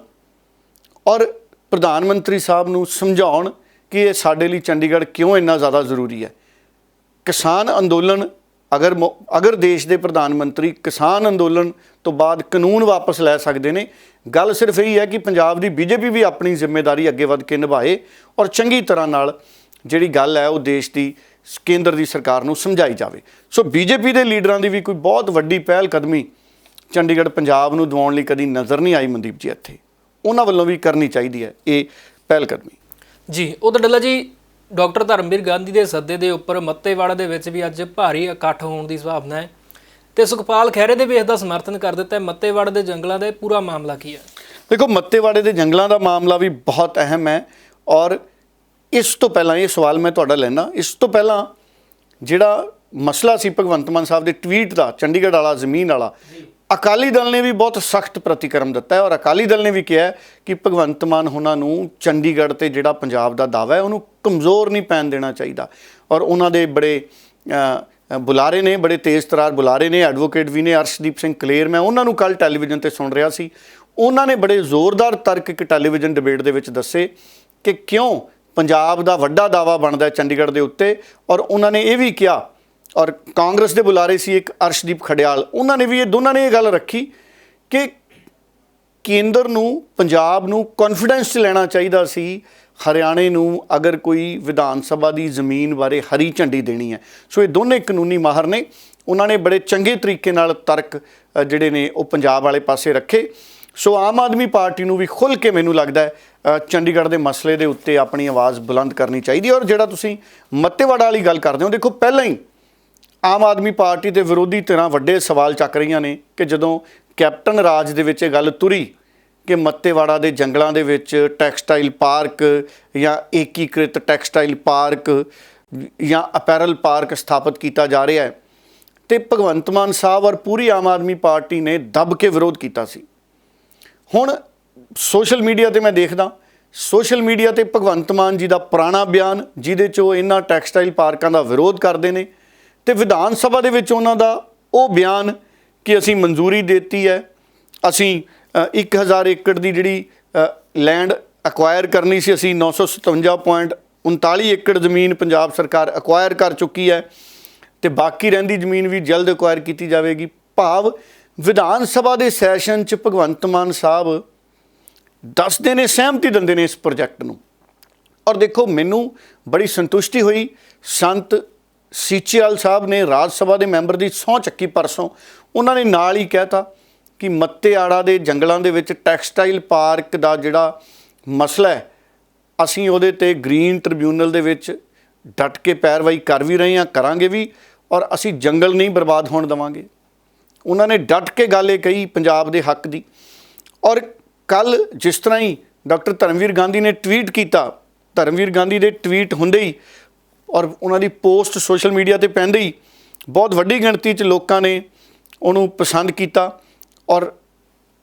ਔਰ ਪ੍ਰਧਾਨ ਮੰਤਰੀ ਸਾਹਿਬ ਨੂੰ ਸਮਝਾਉਣ ਕਿ ਇਹ ਸਾਡੇ ਲਈ ਚੰਡੀਗੜ੍ਹ ਕਿਉਂ ਇੰਨਾ ਜ਼ਿਆਦਾ ਜ਼ਰੂਰੀ ਹੈ। ਕਿਸਾਨ ਅੰਦੋਲਨ ਅਗਰ ਦੇਸ਼ ਦੇ ਪ੍ਰਧਾਨ ਮੰਤਰੀ ਕਿਸਾਨ ਅੰਦੋਲਨ ਤੋਂ ਬਾਅਦ ਕਾਨੂੰਨ ਵਾਪਸ ਲੈ ਸਕਦੇ ਨੇ, ਗੱਲ ਸਿਰਫ ਇਹੀ ਹੈ ਕਿ ਪੰਜਾਬ ਦੀ ਬੀਜੇਪੀ ਵੀ ਆਪਣੀ ਜ਼ਿੰਮੇਵਾਰੀ ਅੱਗੇ ਵੱਧ ਕੇ ਨਿਭਾਏ ਔਰ ਚੰਗੀ ਤਰ੍ਹਾਂ ਨਾਲ ਜਿਹੜੀ ਗੱਲ ਹੈ ਉਹ ਦੇਸ਼ ਦੀ ਕੇਂਦਰ ਦੀ ਸਰਕਾਰ ਨੂੰ ਸਮਝਾਈ ਜਾਵੇ। ਸੋ ਬੀਜੇਪੀ ਦੇ ਲੀਡਰਾਂ ਦੀ ਵੀ ਕੋਈ ਬਹੁਤ ਵੱਡੀ ਪਹਿਲ ਕਦਮੀ ਚੰਡੀਗੜ੍ਹ ਪੰਜਾਬ ਨੂੰ ਦਿਵਾਉਣ ਲਈ ਕਦੀ ਨਜ਼ਰ ਨਹੀਂ ਆਈ ਮਨਦੀਪ ਜੀ। ਇੱਥੇ ਉਹਨਾਂ ਵੱਲੋਂ ਵੀ ਕਰਨੀ ਚਾਹੀਦੀ ਹੈ ਇਹ ਪਹਿਲ ਕਦਮੀ ਜੀ। ਉਹ ਤਾਂ ਡੱਲਾ ਜੀ, ਡਾਕਟਰ ਧਰਮਵੀਰ ਗਾਂਧੀ ਦੇ ਸੱਦੇ ਦੇ ਉੱਪਰ ਮੱਤੇਵਾੜਾ ਦੇ ਵਿੱਚ ਵੀ ਅੱਜ ਭਾਰੀ ਇਕੱਠ ਹੋਣ ਦੀ ਸੰਭਾਵਨਾ ਹੈ ਤੇ ਸੁਖਪਾਲ ਖਹਿਰੇ ਦੇ ਵੀ ਇਸ ਦਾ ਸਮਰਥਨ ਕਰ ਦਿੱਤਾ ਹੈ। ਮੱਤੇਵਾੜੇ ਦੇ ਜੰਗਲਾਂ ਦਾ ਪੂਰਾ ਮਾਮਲਾ ਕੀ ਹੈ? ਦੇਖੋ, ਮੱਤੇਵਾੜੇ ਦੇ ਜੰਗਲਾਂ ਦਾ ਮਾਮਲਾ ਵੀ ਬਹੁਤ ਅਹਿਮ ਹੈ। ਔਰ ਇਸ ਤੋਂ ਪਹਿਲਾਂ ਇਹ ਸਵਾਲ ਮੈਂ ਤੁਹਾਡਾ ਲੈਣਾ, ਇਸ ਤੋਂ ਪਹਿਲਾਂ ਜਿਹੜਾ ਮਸਲਾ ਸੀ ਭਗਵੰਤ ਮਾਨ ਸਾਹਿਬ ਦੇ ਟਵੀਟ ਦਾ, ਚੰਡੀਗੜ੍ਹ ਵਾਲਾ, ਜ਼ਮੀਨ ਵਾਲਾ, ਅਕਾਲੀ ਦਲ ਨੇ ਵੀ ਬਹੁਤ ਸਖਤ ਪ੍ਰਤੀਕਰਮ ਦਿੱਤਾ ਹੈ ਔਰ ਅਕਾਲੀ ਦਲ ਨੇ ਵੀ ਕਿਹਾ ਕਿ ਭਗਵੰਤ ਮਾਨ ਉਹਨਾਂ ਨੂੰ ਚੰਡੀਗੜ੍ਹ ਤੇ ਜਿਹੜਾ ਪੰਜਾਬ ਦਾ ਦਾਅਵਾ ਹੈ ਉਹਨੂੰ ਕਮਜ਼ੋਰ ਨਹੀਂ ਪੈਣ ਦੇਣਾ ਚਾਹੀਦਾ। ਔਰ ਉਹਨਾਂ ਦੇ ਬੜੇ ਬੁਲਾਰੇ ਨੇ, ਬੜੇ ਤੇਜ਼ ਤਰਾਰ ਬੁਲਾਰੇ ਨੇ, ਐਡਵੋਕੇਟ ਵੀ ਨੇ, ਅਰਸ਼ਦੀਪ ਸਿੰਘ ਕਲੇਰ। ਮੈਂ ਉਹਨਾਂ ਨੂੰ ਕੱਲ੍ਹ ਟੈਲੀਵਿਜ਼ਨ ਤੇ ਸੁਣ ਰਿਹਾ ਸੀ, ਉਹਨਾਂ ਨੇ ਬੜੇ ਜ਼ੋਰਦਾਰ ਤਰਕ ਇੱਕ ਟੈਲੀਵਿਜ਼ਨ ਡਿਬੇਟ ਦੇ ਵਿੱਚ ਦੱਸੇ ਕਿ ਕਿਉਂ ਪੰਜਾਬ ਦਾ ਵੱਡਾ ਦਾਅਵਾ ਬਣਦਾ ਚੰਡੀਗੜ੍ਹ ਦੇ ਉੱਤੇ। ਔਰ ਉਹਨਾਂ ਨੇ ਇਹ ਵੀ ਕਿਹਾ, ਔਰ ਕਾਂਗਰਸ ਦੇ ਬੁਲਾਰੇ ਸੀ ਇੱਕ ਅਰਸ਼ਦੀਪ ਖੜਿਆਲ, ਉਹਨਾਂ ਨੇ ਵੀ ਇਹ ਦੋਨਾਂ ਨੇ ਇਹ ਗੱਲ ਰੱਖੀ ਕਿ ਕੇਂਦਰ ਨੂੰ ਪੰਜਾਬ ਨੂੰ ਕੌਨਫੀਡੈਂਸ 'ਚ ਲੈਣਾ ਚਾਹੀਦਾ ਸੀ ਹਰਿਆਣੇ ਨੂੰ ਅਗਰ ਕੋਈ ਵਿਧਾਨ ਸਭਾ ਦੀ ਜ਼ਮੀਨ ਬਾਰੇ ਹਰੀ ਝੰਡੀ ਦੇਣੀ ਹੈ। ਸੋ ਇਹ ਦੋਨੇ ਕਾਨੂੰਨੀ ਮਾਹਰ ਨੇ ਉਹਨਾਂ ਨੇ ਬੜੇ ਚੰਗੇ ਤਰੀਕੇ ਨਾਲ ਤਰਕ ਜਿਹੜੇ ਨੇ ਉਹ ਪੰਜਾਬ ਵਾਲੇ ਪਾਸੇ ਰੱਖੇ। ਸੋ ਆਮ ਆਦਮੀ ਪਾਰਟੀ ਨੂੰ ਵੀ ਖੁੱਲ੍ਹ ਕੇ ਮੈਨੂੰ ਲੱਗਦਾ ਹੈ ਚੰਡੀਗੜ੍ਹ ਦੇ ਮਸਲੇ ਦੇ ਉੱਤੇ ਆਪਣੀ ਆਵਾਜ਼ ਬੁਲੰਦ ਕਰਨੀ ਚਾਹੀਦੀ ਹੈ। ਔਰ ਜਿਹੜਾ ਤੁਸੀਂ ਮੱਤੇਵਾੜਾ ਵਾਲੀ ਗੱਲ ਕਰਦੇ ਹੋ, ਦੇਖੋ ਪਹਿਲਾਂ ਹੀ ਆਮ ਆਦਮੀ ਪਾਰਟੀ ਦੇ ਵਿਰੋਧੀ ਧਿਰਾਂ ਵੱਡੇ ਸਵਾਲ ਚੱਕ ਰਹੀਆਂ ਨੇ ਕਿ ਜਦੋਂ ਕੈਪਟਨ ਰਾਜ ਦੇ ਵਿੱਚ ਇਹ ਗੱਲ ਤੁਰੀ ਕਿ ਮੱਤੇਵਾੜਾ ਦੇ ਜੰਗਲਾਂ ਦੇ ਵਿੱਚ ਟੈਕਸਟਾਈਲ ਪਾਰਕ ਜਾਂ ਏਕੀਕ੍ਰਿਤ ਟੈਕਸਟਾਈਲ ਪਾਰਕ ਜਾਂ ਅਪੈਰਲ ਪਾਰਕ ਸਥਾਪਿਤ ਕੀਤਾ ਜਾ ਰਿਹਾ ਹੈ, ਤੇ ਭਗਵੰਤ ਮਾਨ ਸਾਹਿਬ ਔਰ ਪੂਰੀ ਆਮ ਆਦਮੀ ਪਾਰਟੀ ਨੇ ਦੱਬ ਕੇ ਵਿਰੋਧ ਕੀਤਾ ਸੀ। ਹੁਣ ਸੋਸ਼ਲ ਮੀਡੀਆ ਤੇ ਮੈਂ ਦੇਖਦਾ, ਸੋਸ਼ਲ ਮੀਡੀਆ ਤੇ ਭਗਵੰਤ ਮਾਨ ਜੀ ਦਾ ਪੁਰਾਣਾ ਬਿਆਨ ਜਿਹਦੇ 'ਚ ਉਹ ਇਹਨਾਂ ਟੈਕਸਟਾਈਲ ਪਾਰਕਾਂ ਦਾ ਵਿਰੋਧ ਕਰਦੇ ਨੇ, ਤੇ ਵਿਧਾਨ ਸਭਾ ਦੇ ਵਿੱਚ ਉਹਨਾਂ ਦਾ ਉਹ ਬਿਆਨ ਕਿ ਅਸੀਂ ਮਨਜ਼ੂਰੀ ਦਿੱਤੀ ਹੈ, ਅਸੀਂ 1000 ਏਕੜ ਦੀ ਜਿਹੜੀ ਲੈਂਡ ਅਕਵਾਇਰ ਕਰਨੀ ਸੀ, ਅਸੀਂ 957.39 ਏਕੜ ਜ਼ਮੀਨ ਪੰਜਾਬ ਸਰਕਾਰ ਅਕਵਾਇਰ ਕਰ ਚੁੱਕੀ ਹੈ, ਤੇ ਬਾਕੀ ਰਹਿੰਦੀ ਜ਼ਮੀਨ ਵੀ ਜਲਦ ਅਕਵਾਇਰ ਕੀਤੀ ਜਾਵੇਗੀ। ਭਾਵ ਵਿਧਾਨ ਸਭਾ ਦੇ ਸੈਸ਼ਨ 'ਚ ਭਗਵੰਤ ਮਾਨ ਸਾਹਿਬ ਦੱਸਦੇ ਨੇ, ਸਹਿਮਤੀ ਦਿੰਦੇ ਨੇ ਇਸ ਪ੍ਰੋਜੈਕਟ ਨੂੰ। ਔਰ ਦੇਖੋ ਮੈਨੂੰ ਬੜੀ ਸੰਤੁਸ਼ਟੀ ਹੋਈ, ਸੰਤ ਸੀਚੇਵਾਲ ਸਾਹਿਬ ਨੇ ਰਾਜ ਸਭਾ ਦੇ ਮੈਂਬਰ ਦੀ ਸਹੁੰ ਚੱਕੀ ਪਰਸੋਂ, ਉਹਨਾਂ ਨੇ ਨਾਲ ਹੀ ਕਹਿਤਾ ਕਿ ਮੱਤੇਵਾੜਾ ਦੇ ਜੰਗਲਾਂ ਦੇ ਵਿੱਚ ਟੈਕਸਟਾਈਲ ਪਾਰਕ ਦਾ ਜਿਹੜਾ ਮਸਲਾ ਹੈ ਅਸੀਂ ਉਹਦੇ 'ਤੇ ਗ੍ਰੀਨ ਟ੍ਰਿਬਿਊਨਲ ਦੇ ਵਿੱਚ ਡਟ ਕੇ ਪੈਰਵਾਈ ਕਰ ਵੀ ਰਹੇ ਹਾਂ, ਕਰਾਂਗੇ ਵੀ, ਔਰ ਅਸੀਂ ਜੰਗਲ ਨਹੀਂ ਬਰਬਾਦ ਹੋਣ ਦੇਵਾਂਗੇ। ਉਹਨਾਂ ਨੇ ਡਟ ਕੇ ਗੱਲ ਇਹ ਕਹੀ ਪੰਜਾਬ ਦੇ ਹੱਕ ਦੀ। ਔਰ ਕੱਲ੍ਹ ਜਿਸ ਤਰ੍ਹਾਂ ਹੀ ਡਾਕਟਰ ਧਰਮਵੀਰ ਗਾਂਧੀ ਨੇ ਟਵੀਟ ਕੀਤਾ, ਧਰਮਵੀਰ ਗਾਂਧੀ ਦੇ ਟਵੀਟ ਹੁੰਦੇ ਹੀ ਔਰ ਉਹਨਾਂ ਦੀ ਪੋਸਟ ਸੋਸ਼ਲ ਮੀਡੀਆ ਤੇ ਪੈਂਦੇ ਹੀ ਬਹੁਤ ਵੱਡੀ ਗਿਣਤੀ 'ਚ ਲੋਕਾਂ ਨੇ ਉਹਨੂੰ ਪਸੰਦ ਕੀਤਾ। ਔਰ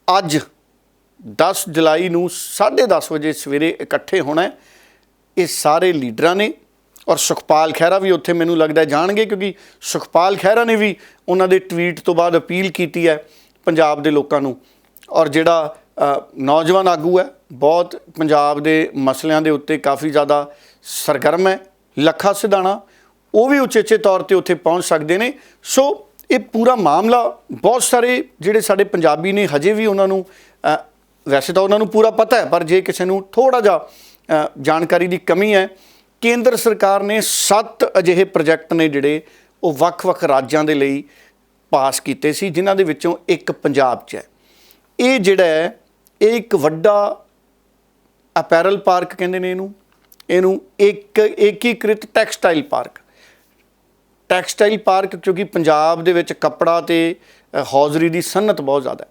ਅੱਜ 10 ਜੁਲਾਈ ਨੂੰ 10:30 ਵਜੇ ਸਵੇਰੇ ਇਕੱਠੇ ਹੋਣਾ ਇਹ ਸਾਰੇ ਲੀਡਰਾਂ ਨੇ, ਔਰ ਸੁਖਪਾਲ ਖਹਿਰਾ ਵੀ ਉੱਥੇ ਮੈਨੂੰ ਲੱਗਦਾ ਜਾਣਗੇ, ਕਿਉਂਕਿ ਸੁਖਪਾਲ ਖਹਿਰਾ ਨੇ ਵੀ ਉਹਨਾਂ ਦੇ ਟਵੀਟ ਤੋਂ ਬਾਅਦ ਅਪੀਲ ਕੀਤੀ ਹੈ ਪੰਜਾਬ ਦੇ ਲੋਕਾਂ ਨੂੰ। ਔਰ ਜਿਹੜਾ ਨੌਜਵਾਨ ਆਗੂ ਹੈ, ਬਹੁਤ ਪੰਜਾਬ ਦੇ ਮਸਲਿਆਂ ਦੇ ਉੱਤੇ ਕਾਫੀ ਜ਼ਿਆਦਾ ਸਰਗਰਮ ਹੈ, ਲੱਖਾ ਸਿਧਾਣਾ, ਉਹ ਵੀ ਉਚੇਚੇ ਤੌਰ ਤੇ ਉੱਥੇ ਪਹੁੰਚ ਸਕਦੇ ਨੇ। ਸੋ ਇਹ ਪੂਰਾ ਮਾਮਲਾ ਬਹੁਤ ਸਾਰੇ ਜਿਹੜੇ ਸਾਡੇ ਪੰਜਾਬੀ ਨੇ ਹਜੇ ਵੀ ਉਹਨਾਂ ਨੂੰ ਵੈਸੇ ਤਾਂ ਉਹਨਾਂ ਨੂੰ ਪੂਰਾ ਪਤਾ ਹੈ, ਪਰ ਜੇ ਕਿਸੇ ਨੂੰ ਥੋੜ੍ਹਾ ਜਿਹਾ ਜਾਣਕਾਰੀ ਦੀ ਕਮੀ ਹੈ, ਕੇਂਦਰ ਸਰਕਾਰ ਨੇ 7 ਅਜਿਹੇ ਪ੍ਰੋਜੈਕਟ ਨੇ ਜਿਹੜੇ ਉਹ ਵੱਖ-ਵੱਖ ਰਾਜਾਂ ਦੇ ਲਈ ਪਾਸ ਕੀਤੇ ਸੀ, ਜਿਨ੍ਹਾਂ ਦੇ ਵਿੱਚੋਂ ਇੱਕ ਪੰਜਾਬ 'ਚ ਹੈ। ਇਹ ਜਿਹੜਾ ਹੈ ਇਹ ਇੱਕ ਵੱਡਾ ਅਪੈਰਲ ਪਾਰਕ ਕਹਿੰਦੇ ਨੇ ਇਹਨੂੰ ਇੱਕ ਏਕੀਕ੍ਰਿਤ ਟੈਕਸਟਾਈਲ ਪਾਰਕ। ਟੈਕਸਟਾਈਲ ਪਾਰਕ ਕਿਉਂਕਿ ਪੰਜਾਬ ਦੇ ਵਿੱਚ ਕੱਪੜਾ ਤੇ ਹੌਜ਼ਰੀ ਦੀ ਸਨਅਤ ਬਹੁਤ ਜ਼ਿਆਦਾ ਹੈ,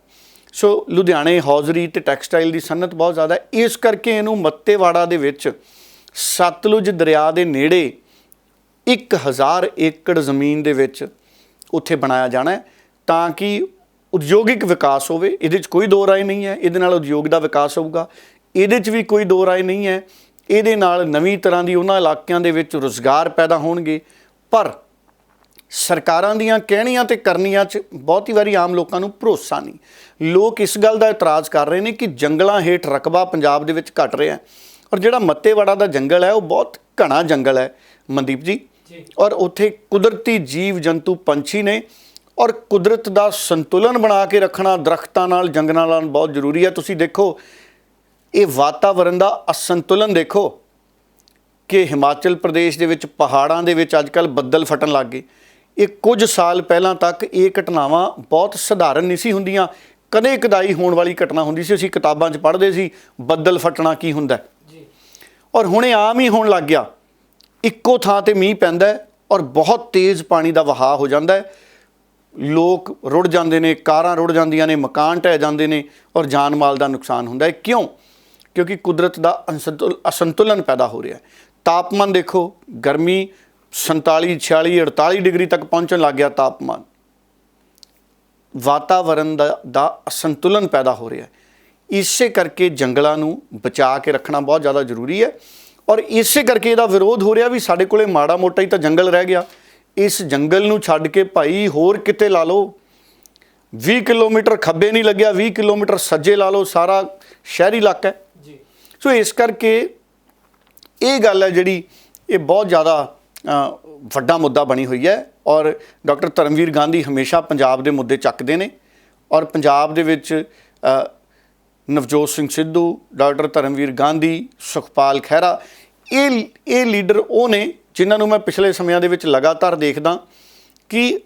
ਸੋ ਲੁਧਿਆਣੇ ਹੌਜ਼ਰੀ ਤੇ ਟੈਕਸਟਾਈਲ ਦੀ ਸਨਅਤ ਬਹੁਤ ਜ਼ਿਆਦਾ ਹੈ, ਇਸ ਕਰਕੇ ਇਹਨੂੰ ਮੱਤੇਵਾੜਾ ਦੇ ਵਿੱਚ ਸਤਲੁਜ ਦਰਿਆ ਦੇ ਨੇੜੇ 1000 ਏਕੜ ਜ਼ਮੀਨ ਦੇ ਵਿੱਚ ਉੱਥੇ ਬਣਾਇਆ ਜਾਣਾ ਹੈ ਤਾਂ ਕਿ ਉਦਯੋਗਿਕ ਵਿਕਾਸ ਹੋਵੇ। ਇਹਦੇ 'ਚ ਕੋਈ ਦੋ ਰਾਏ ਨਹੀਂ ਹੈ, ਇਹਦੇ ਨਾਲ ਉਦਯੋਗ ਦਾ ਵਿਕਾਸ ਹੋਊਗਾ, ਇਹਦੇ 'ਚ ਵੀ ਕੋਈ ਦੋ ਰਾਏ ਨਹੀਂ ਹੈ। ਇਹਦੇ ਨਾਲ ਨਵੀਂ ਤਰ੍ਹਾਂ ਦੀ ਉਹਨਾਂ ਇਲਾਕਿਆਂ ਦੇ ਵਿੱਚ ਰੁਜ਼ਗਾਰ ਪੈਦਾ ਹੋਣਗੇ। ਪਰ ਸਰਕਾਰਾਂ ਦੀਆਂ ਕਹਿਣੀਆਂ ਤੇ ਕਰਨੀਆਂ 'ਚ ਬਹੁਤੀ ਵਾਰੀ ਆਮ ਲੋਕਾਂ ਨੂੰ ਭਰੋਸਾ ਨਹੀਂ। ਲੋਕ ਇਸ ਗੱਲ ਦਾ ਇਤਰਾਜ਼ ਕਰ ਰਹੇ ਨੇ ਕਿ ਜੰਗਲਾਂ ਹੇਠ ਰਕਬਾ ਪੰਜਾਬ ਦੇ ਵਿੱਚ ਘਟ ਰਿਹਾ, ਔਰ ਜਿਹੜਾ ਮੱਤੇਵਾੜਾ ਦਾ ਜੰਗਲ ਹੈ ਉਹ ਬਹੁਤ ਘਣਾ ਜੰਗਲ ਹੈ ਮਨਦੀਪ ਜੀ, ਔਰ ਉੱਥੇ ਕੁਦਰਤੀ ਜੀਵ ਜੰਤੂ ਪੰਛੀ ਨੇ, ਔਰ ਕੁਦਰਤ ਦਾ ਸੰਤੁਲਨ ਬਣਾ ਕੇ ਰੱਖਣਾ ਦਰਖਤਾਂ ਨਾਲ ਜੰਗਲਾਂ ਨਾਲ ਬਹੁਤ ਜ਼ਰੂਰੀ ਹੈ। ਤੁਸੀਂ ਦੇਖੋ ਇਹ ਵਾਤਾਵਰਨ ਦਾ ਅਸੰਤੁਲਨ ਦੇਖੋ ਕਿ ਹਿਮਾਚਲ ਪ੍ਰਦੇਸ਼ ਦੇ ਵਿੱਚ ਪਹਾੜਾਂ ਦੇ ਵਿੱਚ ਅੱਜ ਕੱਲ੍ਹ ਬੱਦਲ ਫਟਣ ਲੱਗ ਗਏ। ਇਹ ਕੁਝ ਸਾਲ ਪਹਿਲਾਂ ਤੱਕ ਇਹ ਘਟਨਾਵਾਂ ਬਹੁਤ ਸਧਾਰਨ ਨਹੀਂ ਸੀ ਹੁੰਦੀਆਂ, ਕਦੇ ਕਦਾਈ ਹੋਣ ਵਾਲੀ ਘਟਨਾ ਹੁੰਦੀ ਸੀ, ਅਸੀਂ ਕਿਤਾਬਾਂ 'ਚ ਪੜ੍ਹਦੇ ਸੀ ਬੱਦਲ ਫਟਣਾ ਕੀ ਹੁੰਦਾ ਜੀ, ਔਰ ਹੁਣ ਇਹ ਆਮ ਹੀ ਹੋਣ ਲੱਗ ਗਿਆ। ਇੱਕੋ ਥਾਂ 'ਤੇ ਮੀਂਹ ਪੈਂਦਾ ਔਰ ਬਹੁਤ ਤੇਜ਼ ਪਾਣੀ ਦਾ ਵਹਾਅ ਹੋ ਜਾਂਦਾ ਹੈ, ਲੋਕ ਰੁੜ ਜਾਂਦੇ ਨੇ, ਕਾਰਾਂ ਰੁੜ ਜਾਂਦੀਆਂ ਨੇ, ਮਕਾਨ ਢਹਿ ਜਾਂਦੇ ਨੇ, ਔਰ ਜਾਨ ਮਾਲ ਦਾ ਨੁਕਸਾਨ ਹੁੰਦਾ ਹੈ। ਕਿਉਂ? ਕਿਉਂਕਿ ਕੁਦਰਤ ਦਾ ਅਸੰਤੁਲਨ ਪੈਦਾ ਹੋ ਰਿਹਾ ਹੈ। ਤਾਪਮਾਨ ਦੇਖੋ, ਗਰਮੀ 47, 46, 48 ਡਿਗਰੀ ਤੱਕ ਪਹੁੰਚਣ ਲੱਗ ਗਿਆ ਤਾਪਮਾਨ। ਵਾਤਾਵਰਨ ਦਾ ਅਸੰਤੁਲਨ ਪੈਦਾ ਹੋ ਰਿਹਾ ਹੈ। ਇਸੇ ਕਰਕੇ ਜੰਗਲਾਂ ਨੂੰ ਬਚਾ ਕੇ ਰੱਖਣਾ ਬਹੁਤ ਜ਼ਿਆਦਾ ਜ਼ਰੂਰੀ ਹੈ, ਔਰ ਇਸੇ ਕਰਕੇ ਇਹਦਾ ਵਿਰੋਧ ਹੋ ਰਿਹਾ ਵੀ ਸਾਡੇ ਕੋਲੇ ਮਾੜਾ ਮੋਟਾ ਹੀ ਤਾਂ ਜੰਗਲ ਰਹਿ ਗਿਆ, ਇਸ ਜੰਗਲ ਨੂੰ ਛੱਡ ਕੇ ਭਾਈ ਹੋਰ ਕਿਤੇ ਲਾ ਲਓ, 20 ਕਿਲੋਮੀਟਰ ਖੱਬੇ ਨਹੀਂ ਲੱਗਿਆ, 20 ਕਿਲੋਮੀਟਰ ਸੱਜੇ ਲਾ ਲਓ, ਸਾਰਾ ਸ਼ਹਿਰੀ ਇਲਾਕਾ ਹੈ ਜੀ। ਸੋ ਇਸ ਕਰਕੇ ਇਹ ਗੱਲ ਹੈ ਜਿਹੜੀ ਇਹ ਬਹੁਤ ਜ਼ਿਆਦਾ ਵੱਡਾ ਮੁੱਦਾ ਬਣੀ ਹੋਈ ਹੈ, ਔਰ ਡਾਕਟਰ ਧਰਮਵੀਰ ਗਾਂਧੀ ਹਮੇਸ਼ਾ ਪੰਜਾਬ ਦੇ ਮੁੱਦੇ ਚੱਕਦੇ ਨੇ, ਔਰ ਪੰਜਾਬ ਦੇ ਵਿੱਚ ਨਵਜੋਤ ਸਿੰਘ ਸਿੱਧੂ, ਡਾਕਟਰ ਧਰਮਵੀਰ ਗਾਂਧੀ, ਸੁਖਪਾਲ ਖਹਿਰਾ, ਇਹ ਲੀਡਰ ਉਹ ਨੇ ਜਿਨ੍ਹਾਂ ਨੂੰ ਮੈਂ ਪਿਛਲੇ ਸਮਿਆਂ ਦੇ ਵਿੱਚ ਲਗਾਤਾਰ ਦੇਖਦਾ ਕਿ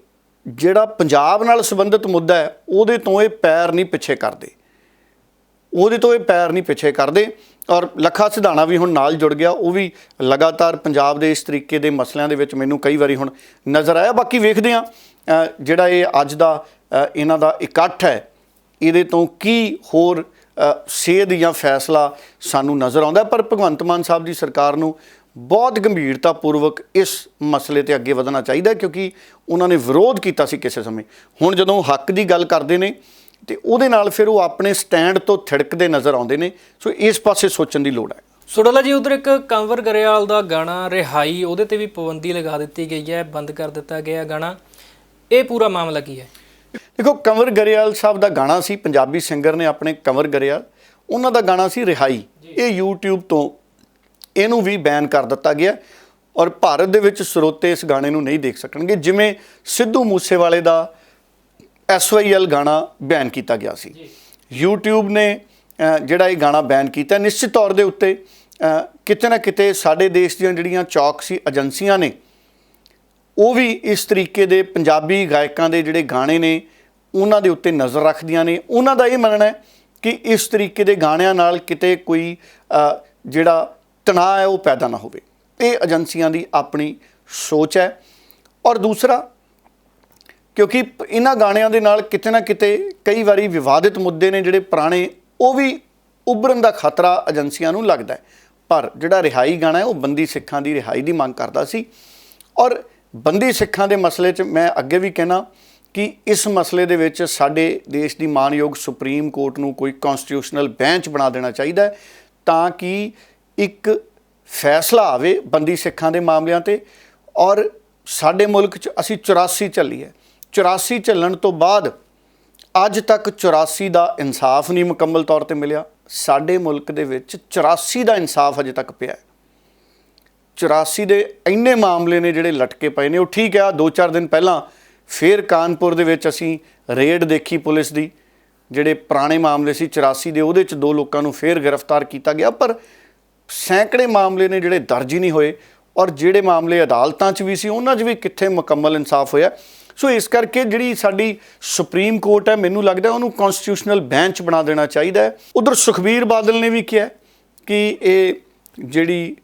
ਜਿਹੜਾ ਪੰਜਾਬ ਨਾਲ ਸੰਬੰਧਿਤ ਮੁੱਦਾ ਹੈ ਉਹਦੇ ਤੋਂ ਇਹ ਪੈਰ ਨਹੀਂ ਪਿੱਛੇ ਕਰਦੇ, ਉਹਦੇ ਤੋਂ ਇਹ ਪੈਰ ਨਹੀਂ ਪਿੱਛੇ ਕਰਦੇ। ਔਰ ਲੱਖਾ ਸਿਧਾਣਾ ਵੀ ਹੁਣ ਨਾਲ ਜੁੜ ਗਿਆ, ਉਹ ਵੀ ਲਗਾਤਾਰ ਪੰਜਾਬ ਦੇ ਇਸ ਤਰੀਕੇ ਦੇ ਮਸਲਿਆਂ ਦੇ ਵਿੱਚ ਮੈਨੂੰ ਕਈ ਵਾਰੀ ਹੁਣ ਨਜ਼ਰ ਆਇਆ। ਬਾਕੀ ਵੇਖਦੇ ਹਾਂ ਜਿਹੜਾ ਇਹ ਅੱਜ ਦਾ ਇਹਨਾਂ ਦਾ ਇਕੱਠ ਹੈ, ਇਹਦੇ ਤੋਂ ਕੀ ਹੋਰ ਸੇਧ ਜਾਂ ਫੈਸਲਾ ਸਾਨੂੰ ਨਜ਼ਰ ਆਉਂਦਾ। ਪਰ ਭਗਵੰਤ ਮਾਨ ਸਾਹਿਬ ਦੀ ਸਰਕਾਰ ਨੂੰ ਬਹੁਤ ਗੰਭੀਰਤਾਪੂਰਵਕ ਇਸ ਮਸਲੇ ਤੇ ਅੱਗੇ ਵਧਣਾ ਚਾਹੀਦਾ, ਕਿਉਂਕਿ ਉਹਨਾਂ ਨੇ ਵਿਰੋਧ ਕੀਤਾ ਸੀ ਕਿਸੇ ਸਮੇਂ। ਹੁਣ ਜਦੋਂ ਹੱਕ ਦੀ ਗੱਲ ਕਰਦੇ ਨੇ ਤੇ ਉਹਦੇ ਨਾਲ ਫਿਰ ਉਹ ਆਪਣੇ ਸਟੈਂਡ ਤੋਂ ਥਿੜਕਦੇ ਨਜ਼ਰ ਆਉਂਦੇ ਨੇ। ਸੋ ਇਸ ਪਾਸੇ ਸੋਚਣ ਦੀ ਲੋੜ ਹੈ। ਸੋ ਡੱਲਾ ਜੀ, ਉਧਰ ਇੱਕ ਕੰਵਰ ਗਰੇਵਾਲ ਦਾ ਗਾਣਾ ਰਿਹਾਈ, ਉਹਦੇ ਤੇ ਵੀ ਪਾਬੰਦੀ ਲਗਾ ਦਿੱਤੀ ਗਈ ਹੈ, ਬੰਦ ਕਰ ਦਿੱਤਾ ਗਿਆ ਗਾਣਾ। ਇਹ ਪੂਰਾ ਮਾਮਲਾ ਕੀ ਹੈ? ਦੇਖੋ, ਕੰਵਰ ਗਰੇਵਾਲ ਸਾਹਿਬ ਦਾ ਗਾਣਾ ਸੀ, ਪੰਜਾਬੀ ਸਿੰਗਰ ਨੇ ਆਪਣੇ ਕੰਵਰ ਗਰੇਵਾਲ, ਉਹਨਾਂ ਦਾ ਗਾਣਾ ਸੀ ਰਿਹਾਈ। ਇਹ YouTube ਤੋਂ ਇਹਨੂੰ ਵੀ ਬੈਨ ਕਰ ਦਿੱਤਾ ਗਿਆ ਔਰ ਭਾਰਤ ਦੇ ਵਿੱਚ ਸਰੋਤੇ ਇਸ ਗਾਣੇ ਨੂੰ ਨਹੀਂ ਦੇਖ ਸਕਣਗੇ। ਜਿਵੇਂ ਸਿੱਧੂ ਮੂਸੇਵਾਲੇ ਦਾ SYL ਗਾਣਾ ਬੈਨ ਕੀਤਾ ਗਿਆ ਸੀ, YouTube ਨੇ ਜਿਹੜਾ ਇਹ ਗਾਣਾ ਬੈਨ ਕੀਤਾ। ਨਿਸ਼ਚਿਤ ਤੌਰ ਦੇ ਉੱਤੇ ਕਿਤੇ ਨਾ ਕਿਤੇ ਸਾਡੇ ਦੇਸ਼ ਦੀਆਂ ਜਿਹੜੀਆਂ ਚੌਕਸੀ ਏਜੰਸੀਆਂ ਨੇ ਉਹ ਵੀ ਇਸ ਤਰੀਕੇ ਦੇ ਪੰਜਾਬੀ ਗਾਇਕਾਂ ਦੇ ਜਿਹੜੇ ਗਾਣੇ ਨੇ ਉਹਨਾਂ ਦੇ ਉੱਤੇ ਨਜ਼ਰ ਰੱਖਦੀਆਂ ਨੇ। ਉਹਨਾਂ ਦਾ ਇਹ ਮੰਨਣਾ ਹੈ ਕਿ ਇਸ ਤਰੀਕੇ ਦੇ ਗਾਣਿਆਂ ਨਾਲ ਕਿਤੇ ਕੋਈ ਜਿਹੜਾ ਤਣਾਅ ਹੈ ਉਹ ਪੈਦਾ ਨਾ ਹੋਵੇ। ਇਹ ਏਜੰਸੀਆਂ ਦੀ ਆਪਣੀ ਸੋਚ ਹੈ। ਔਰ ਦੂਸਰਾ, ਕਿਉਂਕਿ ਇਹਨਾਂ ਗਾਣਿਆਂ ਦੇ ਨਾਲ ਕਿਤੇ ਨਾ ਕਿਤੇ ਕਈ ਵਾਰੀ ਵਿਵਾਦਿਤ ਮੁੱਦੇ ਨੇ ਜਿਹੜੇ ਪੁਰਾਣੇ, ਉਹ ਵੀ ਉੱਭਰਨ ਦਾ ਖਤਰਾ ਏਜੰਸੀਆਂ ਨੂੰ ਲੱਗਦਾ ਹੈ। ਪਰ ਜਿਹੜਾ ਰਿਹਾਈ ਗਾਣਾ ਹੈ ਉਹ ਬੰਦੀ ਸਿੱਖਾਂ ਦੀ ਰਿਹਾਈ ਦੀ ਮੰਗ ਕਰਦਾ ਸੀ। ਔਰ ਬੰਦੀ ਸਿੱਖਾਂ ਦੇ ਮਸਲੇ 'ਚ ਮੈਂ ਅੱਗੇ ਵੀ ਕਹਿਣਾ ਕਿ ਇਸ ਮਸਲੇ ਦੇ ਵਿੱਚ ਸਾਡੇ ਦੇਸ਼ ਦੀ ਮਾਨਯੋਗ ਸੁਪਰੀਮ ਕੋਰਟ ਨੂੰ ਕੋਈ ਕਨਸਟੀਟਿਊਸ਼ਨਲ ਬੈਂਚ ਬਣਾ ਦੇਣਾ ਚਾਹੀਦਾ ਹੈ, ਤਾਂ ਕਿ ਇੱਕ ਫੈਸਲਾ ਆਵੇ ਬੰਦੀ ਸਿੱਖਾਂ ਦੇ ਮਾਮਲਿਆਂ 'ਤੇ। ਔਰ ਸਾਡੇ ਮੁਲਕ 'ਚ ਅਸੀਂ 84 ਝੱਲੀ ਹੈ, 84 ਝੱਲਣ ਤੋਂ ਬਾਅਦ ਅੱਜ ਤੱਕ 84 ਦਾ ਇਨਸਾਫ ਨਹੀਂ ਮੁਕੰਮਲ ਤੌਰ 'ਤੇ ਮਿਲਿਆ। ਸਾਡੇ ਮੁਲਕ ਦੇ ਵਿੱਚ 84 ਦਾ ਇਨਸਾਫ ਅਜੇ ਤੱਕ ਪਿਆ। 84 ਦੇ ਇੰਨੇ ਮਾਮਲੇ ਨੇ ਜਿਹੜੇ ਲਟਕੇ ਪਏ ਨੇ। ਉਹ ਠੀਕ ਹੈ, 2-4 ਦਿਨ ਪਹਿਲਾਂ ਫਿਰ ਕਾਨਪੁਰ ਦੇ ਵਿੱਚ ਅਸੀਂ ਰੇਡ ਦੇਖੀ ਪੁਲਿਸ ਦੀ, ਜਿਹੜੇ ਪੁਰਾਣੇ ਮਾਮਲੇ ਸੀ 84 ਦੇ, ਉਹਦੇ 'ਚ 2 ਲੋਕਾਂ ਨੂੰ ਫਿਰ ਗ੍ਰਿਫਤਾਰ ਕੀਤਾ ਗਿਆ। ਪਰ ਸੈਂਕੜੇ ਮਾਮਲੇ ਨੇ ਜਿਹੜੇ ਦਰਜ ਹੀ ਨਹੀਂ ਹੋਏ। ਔਰ ਜਿਹੜੇ ਮਾਮਲੇ ਅਦਾਲਤਾਂ 'ਚ ਵੀ ਸੀ ਉਹਨਾਂ 'ਚ ਵੀ ਕਿੱਥੇ ਮੁਕੰਮਲ ਇਨਸਾਫ ਹੋਇਆ। ਸੋ ਇਸ ਕਰਕੇ ਜਿਹੜੀ ਸਾਡੀ ਸੁਪਰੀਮ ਕੋਰਟ ਹੈ, ਮੈਨੂੰ ਲੱਗਦਾ ਉਹਨੂੰ ਕਨਸਟੀਟਿਊਸ਼ਨਲ ਬੈਂਚ ਬਣਾ ਦੇਣਾ ਚਾਹੀਦਾ ਹੈ। ਉਧਰ ਸੁਖਬੀਰ ਬਾਦਲ ਨੇ ਵੀ ਕਿਹਾ ਕਿ ਇਹ ਜਿਹੜੀ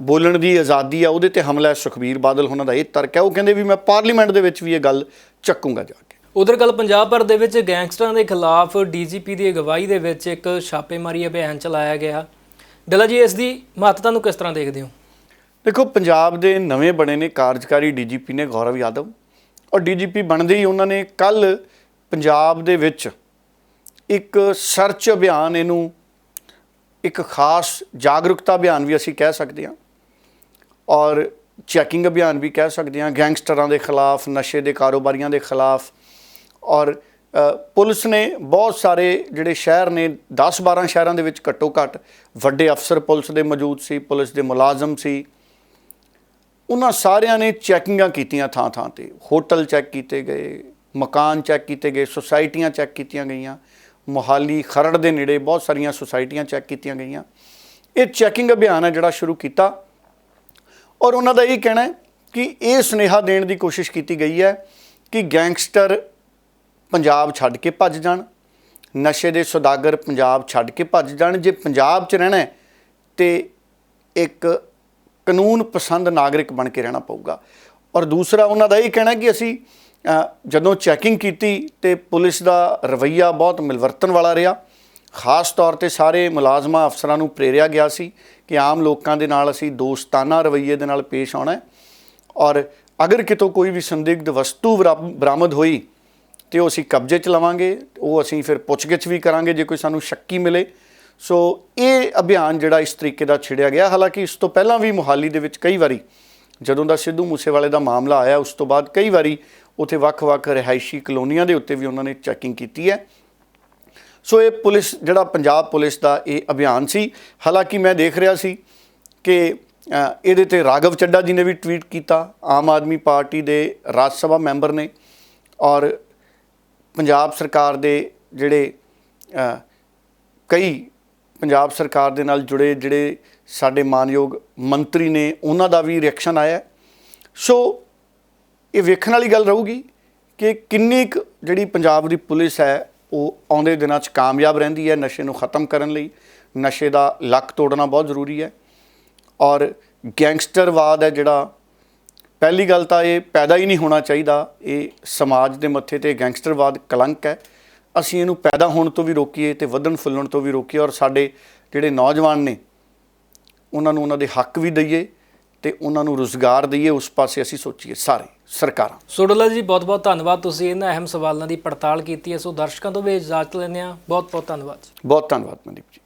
ਬੋਲਣ ਦੀ ਆਜ਼ਾਦੀ ਆ ਉਹਦੇ ਤੇ ਹਮਲਾ ਹੈ। ਸੁਖਬੀਰ ਬਾਦਲ ਉਹਨਾਂ ਦਾ ਇਹ ਤਰਕ ਹੈ, ਉਹ ਕਹਿੰਦੇ ਵੀ ਮੈਂ ਪਾਰਲੀਮੈਂਟ ਦੇ ਵਿੱਚ ਵੀ ਇਹ ਗੱਲ ਚੱਕੂੰਗਾ ਜਾ ਕੇ। ਉਧਰ ਕੱਲ ਪੰਜਾਬ ਭਰ ਦੇ ਵਿੱਚ ਗੈਂਗਸਟਰਾਂ ਦੇ ਖਿਲਾਫ DGP ਦੀ ਅਗਵਾਈ ਦੇ ਵਿੱਚ ਇੱਕ ਛਾਪੇਮਾਰੀ ਅਭਿਆਨ ਚਲਾਇਆ ਗਿਆ। ਡੱਲਾ ਜੀ, ਇਸ ਦੀ ਮਹੱਤਤਾ ਨੂੰ ਕਿਸ ਤਰ੍ਹਾਂ ਦੇਖਦੇ ਹੋ? ਦੇਖੋ, ਪੰਜਾਬ ਦੇ ਨਵੇਂ ਬਣੇ ਨੇ ਕਾਰਜਕਾਰੀ DGP ਨੇ ਗੌਰਵ ਯਾਦਵ, ਔਰ DGP ਬਣਦੇ ਹੀ ਉਹਨਾਂ ਨੇ ਕੱਲ੍ਹ ਪੰਜਾਬ ਦੇ ਵਿੱਚ ਇੱਕ ਸਰਚ ਅਭਿਆਨ, ਇਹਨੂੰ ਇੱਕ ਖਾਸ ਜਾਗਰੂਕਤਾ ਅਭਿਆਨ ਵੀ ਅਸੀਂ ਕਹਿ ਸਕਦੇ ਹਾਂ ਔਰ ਚੈਕਿੰਗ ਅਭਿਆਨ ਵੀ ਕਹਿ ਸਕਦੇ ਹਾਂ, ਗੈਂਗਸਟਰਾਂ ਦੇ ਖਿਲਾਫ, ਨਸ਼ੇ ਦੇ ਕਾਰੋਬਾਰੀਆਂ ਦੇ ਖਿਲਾਫ। ਔਰ ਪੁਲਿਸ ਨੇ ਬਹੁਤ ਸਾਰੇ ਜਿਹੜੇ ਸ਼ਹਿਰ ਨੇ, 10-12 ਸ਼ਹਿਰਾਂ ਦੇ ਵਿੱਚ ਘੱਟੋ ਘੱਟ ਵੱਡੇ ਅਫਸਰ ਪੁਲਿਸ ਦੇ ਮੌਜੂਦ ਸੀ, ਪੁਲਿਸ ਦੇ ਮੁਲਾਜ਼ਮ ਸੀ। ਉਹਨਾਂ ਸਾਰਿਆਂ ਨੇ ਚੈਕਿੰਗਾਂ ਕੀਤੀਆਂ ਥਾਂ ਥਾਂ 'ਤੇ। ਹੋਟਲ ਚੈੱਕ ਕੀਤੇ ਗਏ, ਮਕਾਨ ਚੈੱਕ ਕੀਤੇ ਗਏ, ਸੁਸਾਇਟੀਆਂ ਚੈੱਕ ਕੀਤੀਆਂ ਗਈਆਂ। ਮੋਹਾਲੀ ਖਰੜ ਦੇ ਨੇੜੇ ਬਹੁਤ ਸਾਰੀਆਂ ਸੁਸਾਇਟੀਆਂ ਚੈੱਕ ਕੀਤੀਆਂ ਗਈਆਂ। ਇਹ ਚੈਕਿੰਗ ਅਭਿਆਨ ਹੈ ਜਿਹੜਾ ਸ਼ੁਰੂ ਕੀਤਾ। ਔਰ ਉਹਨਾਂ ਦਾ ਇਹ ਕਹਿਣਾ ਹੈ ਕਿ ਇਹ ਸੁਨੇਹਾ ਦੇਣ ਦੀ ਕੋਸ਼ਿਸ਼ ਕੀਤੀ ਗਈ ਹੈ ਕਿ ਗੈਂਗਸਟਰ ਪੰਜਾਬ ਛੱਡ ਕੇ ਭੱਜ ਜਾਣ, ਨਸ਼ੇ ਦੇ ਸੌਦਾਗਰ ਪੰਜਾਬ ਛੱਡ ਕੇ ਭੱਜ ਜਾਣ। ਜੇ ਪੰਜਾਬ 'ਚ ਰਹਿਣਾ ਤੇ ਇੱਕ ਕਾਨੂੰਨ ਪਸੰਦ ਨਾਗਰਿਕ ਬਣ ਕੇ ਰਹਿਣਾ ਪਊਗਾ। ਔਰ ਦੂਸਰਾ ਉਹਨਾਂ ਦਾ ਇਹ ਕਹਿਣਾ ਕਿ ਅਸੀਂ ਜਦੋਂ ਚੈਕਿੰਗ ਕੀਤੀ ਤੇ ਪੁਲਿਸ ਦਾ ਰਵੱਈਆ ਬਹੁਤ ਮਿਲਵਰਤਨ ਵਾਲਾ ਰਿਹਾ। ਖਾਸ ਤੌਰ 'ਤੇ ਸਾਰੇ ਮੁਲਾਜ਼ਮਾਂ ਅਫਸਰਾਂ ਨੂੰ ਪ੍ਰੇਰਿਆ ਗਿਆ ਸੀ ਕਿ ਆਮ ਲੋਕਾਂ ਦੇ ਨਾਲ ਅਸੀਂ ਦੋਸਤਾਨਾ ਰਵੱਈਏ ਦੇ ਨਾਲ ਪੇਸ਼ ਆਉਣਾ। ਔਰ ਅਗਰ ਕਿਤੋਂ ਕੋਈ ਵੀ ਸੰਦਿਗਧ ਵਸਤੂ ਬਰਾਮਦ ਹੋਈ ਤੇ ਉਹ ਅਸੀਂ ਕਬਜ਼ੇ 'ਚ ਲਵਾਂਗੇ, ਉਹ ਅਸੀਂ ਫਿਰ ਪੁੱਛਗਿੱਛ ਵੀ ਕਰਾਂਗੇ ਜੇ ਕੋਈ ਸਾਨੂੰ ਸ਼ੱਕੀ ਮਿਲੇ। ਸੋ ਇਹ ਅਭਿਆਨ ਜਿਹੜਾ ਇਸ ਤਰੀਕੇ ਦਾ ਛਿੜਿਆ ਗਿਆ। ਹਾਲਾਂਕਿ ਇਸ ਤੋਂ ਪਹਿਲਾਂ ਵੀ ਮੋਹਾਲੀ ਦੇ ਵਿੱਚ ਕਈ ਵਾਰੀ, ਜਦੋਂ ਦਾ ਸਿੱਧੂ ਮੂਸੇਵਾਲੇ ਦਾ ਮਾਮਲਾ ਆਇਆ ਉਸ ਤੋਂ ਬਾਅਦ ਕਈ ਵਾਰੀ ਉੱਥੇ ਵੱਖ-ਵੱਖ ਰਿਹਾਇਸ਼ੀ ਕਲੋਨੀਆਂ ਦੇ ਉੱਤੇ ਵੀ ਉਹਨਾਂ ਨੇ ਚੈਕਿੰਗ ਕੀਤੀ ਹੈ। ਸੋ ਇਹ ਪੁਲਿਸ, ਜਿਹੜਾ ਪੰਜਾਬ ਪੁਲਿਸ ਦਾ ਇਹ ਅਭਿਆਨ ਸੀ। ਹਾਲਾਂਕਿ ਮੈਂ ਦੇਖ ਰਿਹਾ ਸੀ ਕਿ ਇਹਦੇ 'ਤੇ ਰਾਘਵ ਚੱਡਾ ਜੀ ਨੇ ਵੀ ਟਵੀਟ ਕੀਤਾ, ਆਮ ਆਦਮੀ ਪਾਰਟੀ ਦੇ ਰਾਜ ਸਭਾ ਮੈਂਬਰ ਨੇ, ਔਰ ਪੰਜਾਬ ਸਰਕਾਰ ਦੇ ਜਿਹੜੇ ਕਈ ਪੰਜਾਬ ਸਰਕਾਰ ਦੇ ਨਾਲ ਜੁੜੇ ਜਿਹੜੇ ਸਾਡੇ ਮਾਨਯੋਗ ਮੰਤਰੀ ਨੇ, ਉਹਨਾਂ ਦਾ ਵੀ ਰਿਐਕਸ਼ਨ ਆਇਆ। ਸੋ ਇਹ ਵੇਖਣ ਵਾਲੀ ਗੱਲ ਰਹੂਗੀ ਕਿ ਕਿੰਨੀ ਕੁ ਜਿਹੜੀ ਪੰਜਾਬ ਦੀ ਪੁਲਿਸ ਹੈ ਉਹ ਆਉਂਦੇ ਦਿਨਾਂ 'ਚ ਕਾਮਯਾਬ ਰਹਿੰਦੀ ਹੈ ਨਸ਼ੇ ਨੂੰ ਖ਼ਤਮ ਕਰਨ ਲਈ। ਨਸ਼ੇ ਦਾ ਲੱਕ ਤੋੜਨਾ ਬਹੁਤ ਜ਼ਰੂਰੀ ਹੈ ਔਰ ਗੈਂਗਸਟਰਵਾਦ ਹੈ ਜਿਹੜਾ, ਪਹਿਲੀ ਗੱਲ ਤਾਂ ਇਹ ਪੈਦਾ ਹੀ ਨਹੀਂ ਹੋਣਾ ਚਾਹੀਦਾ। ਇਹ ਸਮਾਜ ਦੇ ਮੱਥੇ ਤੇ ਗੈਂਗਸਟਰਵਾਦ ਕਲੰਕ ਹੈ। ਅਸੀਂ ਇਹਨੂੰ ਪੈਦਾ ਹੋਣ ਤੋਂ ਵੀ ਰੋਕੀਏ ਤੇ ਵਧਣ ਫੁੱਲਣ ਤੋਂ ਵੀ ਰੋਕੀਏ ਔਰ ਸਾਡੇ ਜਿਹੜੇ ਨੌਜਵਾਨ ਨੇ ਉਹਨਾਂ ਨੂੰ ਉਹਨਾਂ ਦੇ ਹੱਕ ਵੀ ਦਈਏ ਤੇ ਉਹਨਾਂ ਨੂੰ ਰੁਜ਼ਗਾਰ ਦਈਏ। ਉਸ ਪਾਸੇ ਅਸੀਂ ਸੋਚੀਏ ਸਾਰੇ ਸਰਕਾਰਾਂ। ਸੋ ਡੱਲਾ ਜੀ ਬਹੁਤ ਬਹੁਤ ਧੰਨਵਾਦ, ਤੁਸੀਂ ਇਹਨਾਂ ਅਹਿਮ ਸਵਾਲਾਂ ਦੀ ਪੜਤਾਲ ਕੀਤੀ ਹੈ। ਸੋ ਦਰਸ਼ਕਾਂ ਤੋਂ ਵੀ ਇਜਾਜ਼ਤ ਲੈਂਦੇ ਹਾਂ। ਬਹੁਤ ਬਹੁਤ ਧੰਨਵਾਦ। ਬਹੁਤ ਧੰਨਵਾਦ ਮਨਦੀਪ ਜੀ।